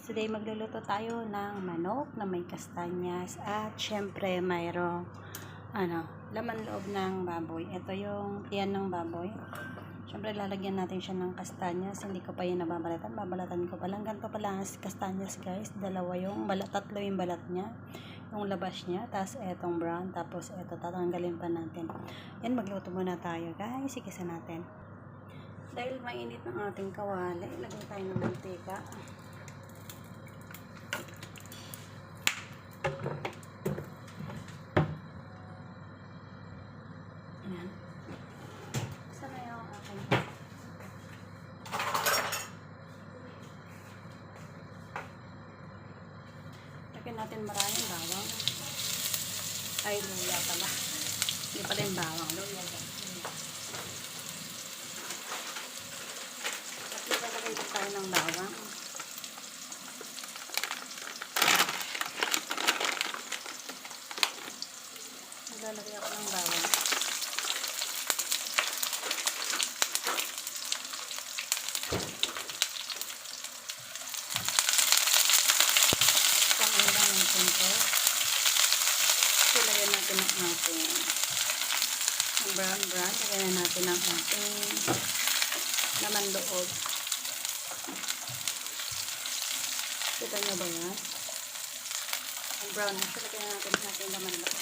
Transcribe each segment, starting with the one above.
Today magluluto tayo ng manok na may kastanyas at syempre mayroong laman loob ng baboy. Ito yung tiyan ng baboy. Syempre lalagyan natin siya ng kastanyas. Hindi ko pa yun nababalatan. Babalatan ko pa lang. Ganito pala ang kastanyas, guys. Tatlo yung balat niya. Yung labas niya. Tapos etong brown. Tapos eto tatanggalin pa natin. Yan, magluto muna tayo, guys. Sikisan natin. Dahil mainit ng ating kawali, ilagay tayo ng mantika. Ayan. Saan na yung aking lagyan natin maraming bawang. Ay, luya pala. Hindi pala yung bawang. Luya. At lagyan tayo ng bawang. Naglalagay ako ng bawang. Isang ulang ng punto. Lagyan natin ang ating brown. Lagyan natin ang ating laman loob. Kita nyo ba yan? Ang brown. Lagyan natin ang ating laman loob.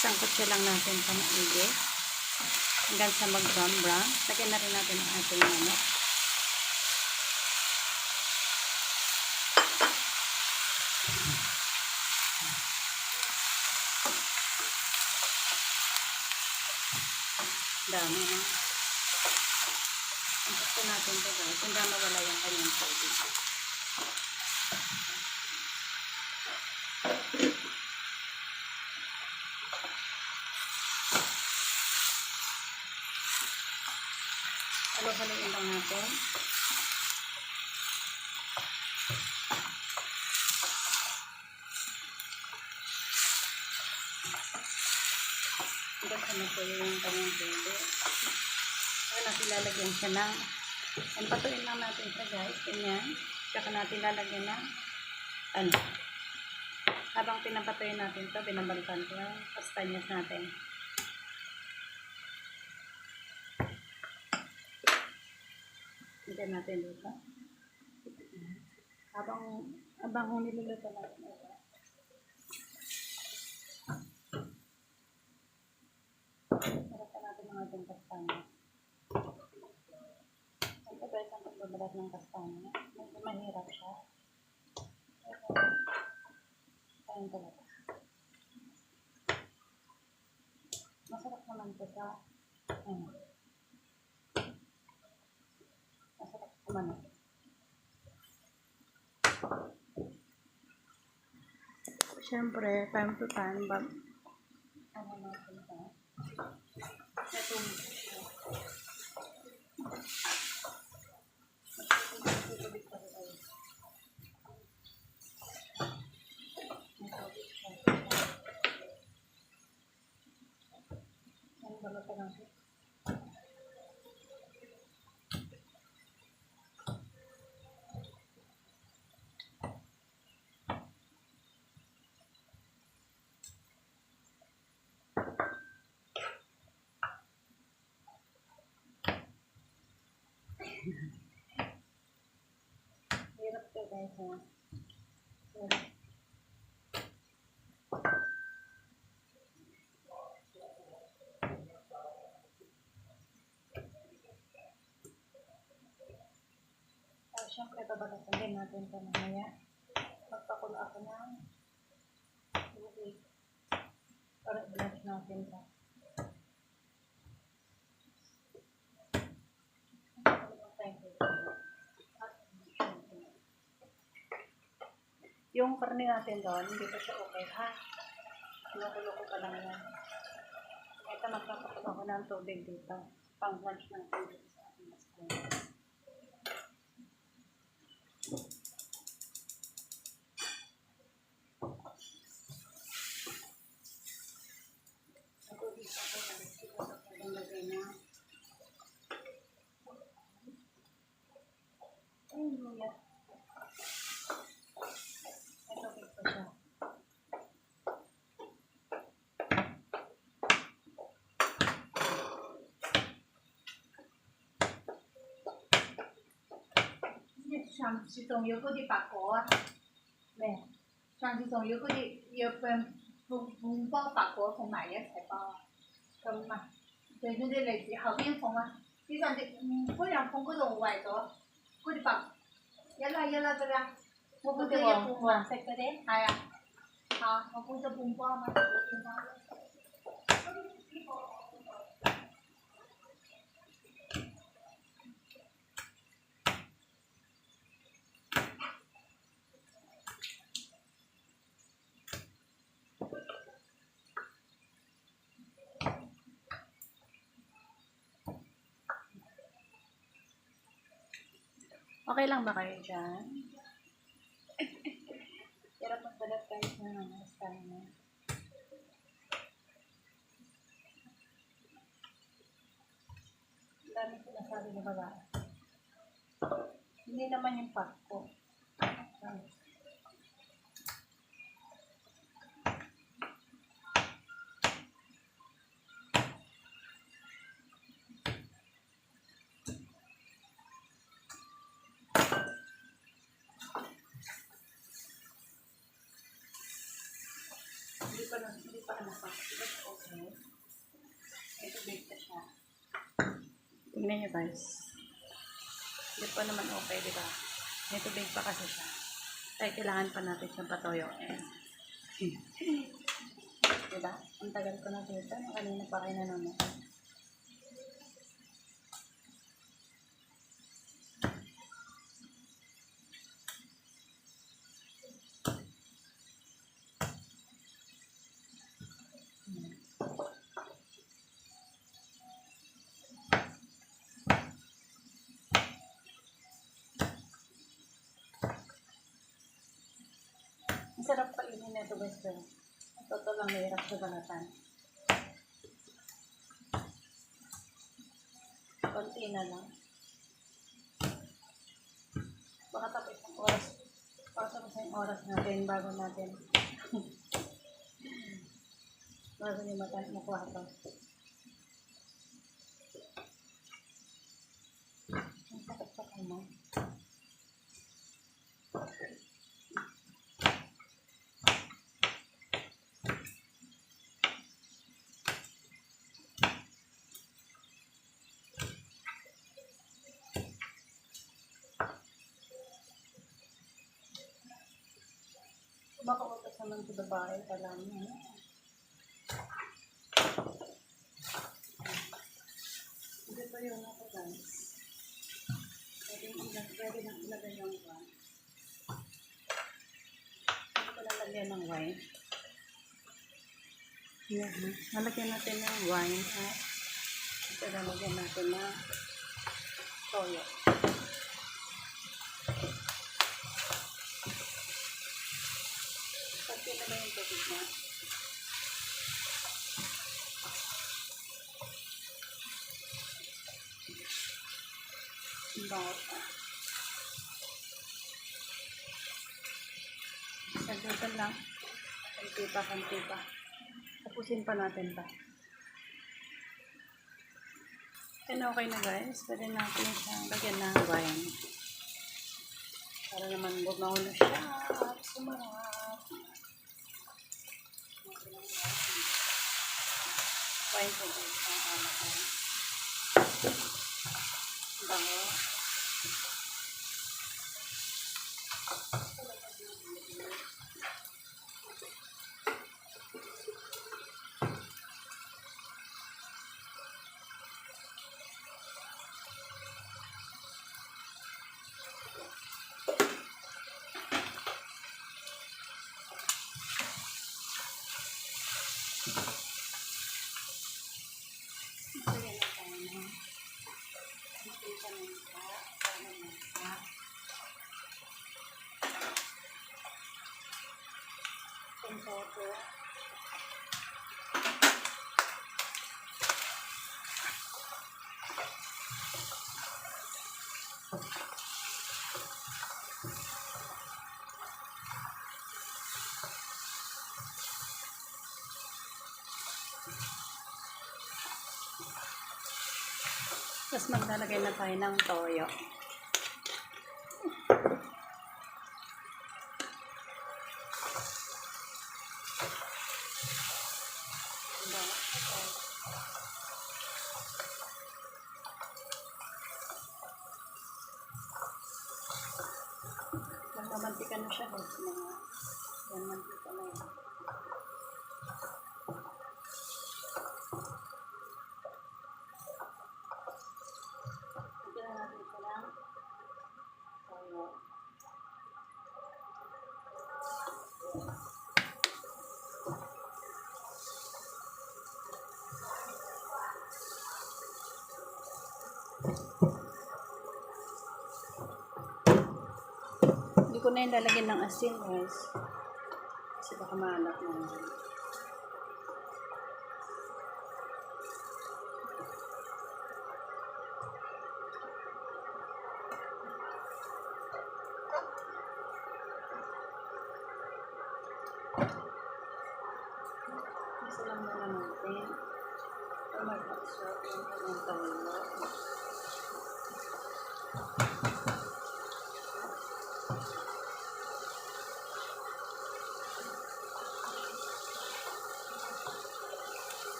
Isang kutsi lang natin sa maigi hanggang sa mag-brown. Lagyan na rin natin ang ating manok. Dami na. Ang gusto natin ito, guys, hindi mawala yung kanyang tubig. Halo-haloin lang natin. Hanggang sa natuyo yung kanyang tubig. Saka natin lalagyan siya ng patuin lang natin siya, guys. Ganyan. Saka natin lalagyan ng habang pinapatuin natin ito, binabalikan ko yung kastanyas natin. Hanggang natin dito. Habang niluluto natin ito. Sarapin natin ang ating kastanyas. Ito, guys, ang pagbabalat ng kastanyas. Medyo mahirap siya. Kain talaga. Masarap naman ito sa masarap naman ito. Siyempre, time to time, natin ito. Itong balot natin. Hirap to, guys, ha. Siyempre, babalasan din natin ito mamaya. Magpakulo ako ng tubig para i-blanch natin ito. Yung karne natin doon, hindi pa siya okay ha. Kinukulo ko pa lang yan. Ito magpapakulo ako ng tubig dito. Pang lunch ng tubig sa ating masakit.上次仲有嗰啲白果啊，咩？上次仲有嗰啲要半包白果放埋一齊包啊，咁啊，對嗰啲嚟自後邊放啊，呢上次嗰樣放嗰度壞咗，嗰啲白一粒一粒㗎啦，我搬咗一半啊，食嗰啲？係啊，嚇，我搬咗半包嘛，半包。Okay lang ba kayo dyan? Hirap magbalat guys na namas tayo na. Ang dami ko nasabi na babae. Hindi naman yung pack ko. Hindi pa napak. Okay. Ito bake na siya. Tingnan nyo guys. Hindi pa naman okay, di ba? Ito bake pa kasi siya. Kaya kailangan pa natin siyang patoyoin. Diba? Ang tagal ko na dito. Kanina pa kayo nanonood. Ang sarap kainin na ito guys. Totoo lang mahirap sa balatan. Konti na lang. Baka tapos ng oras. Baka tapos ng oras natin bago natin. Bago nyo makuha ito. Ang sakit sa kamay. Baka utos naman sa babae pala niya. Hindi pa yun ako guys. Pwede nang ilagay yung wine. Pwede ko lalagyan ng wine. Yan. Nalagyan natin ng wine at ito lalagyan natin ng toyo. Pagkin na ba yung tubig niya? Bawat pa. Sagutan lang. Kanti pa. Tapusin pa natin pa. And okay na guys. Pwede natin siyang lagyan ng wine. Para naman bumaw na siya at sumarap. Wine po guys. Ang alat na. Bango. natin toto. Tapos maglalagay na tayo ng toyo. Magmamantika na siya. Yan, mantika na yan. Hindi ko na yung lalagyan ng asin, guys. Kasi baka maalat na naman. Isa lang muna natin. Para mag-absorb yung kanyang toyo.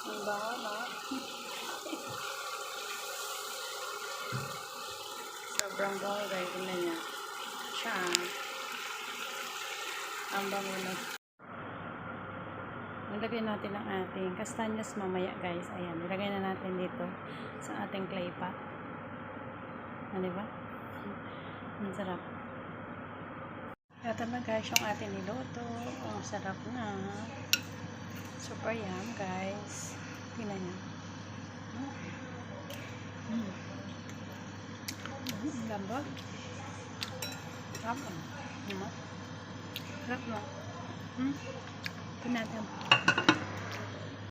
Ang bango, no? Sobrang bango, guys. Tingnan niya. Siya. Ang bango na. Nilagay natin ang ating kastanyas mamaya, guys. Ayan, nilagay na natin dito sa ating clay pot. Ano ba? Ang sarap. Ito na, guys, yung ating niluto. Ang sarap na. Super yum, guys. Tingnan niyo. Lambot. Sarap mo. Sarap mo. Ito natin.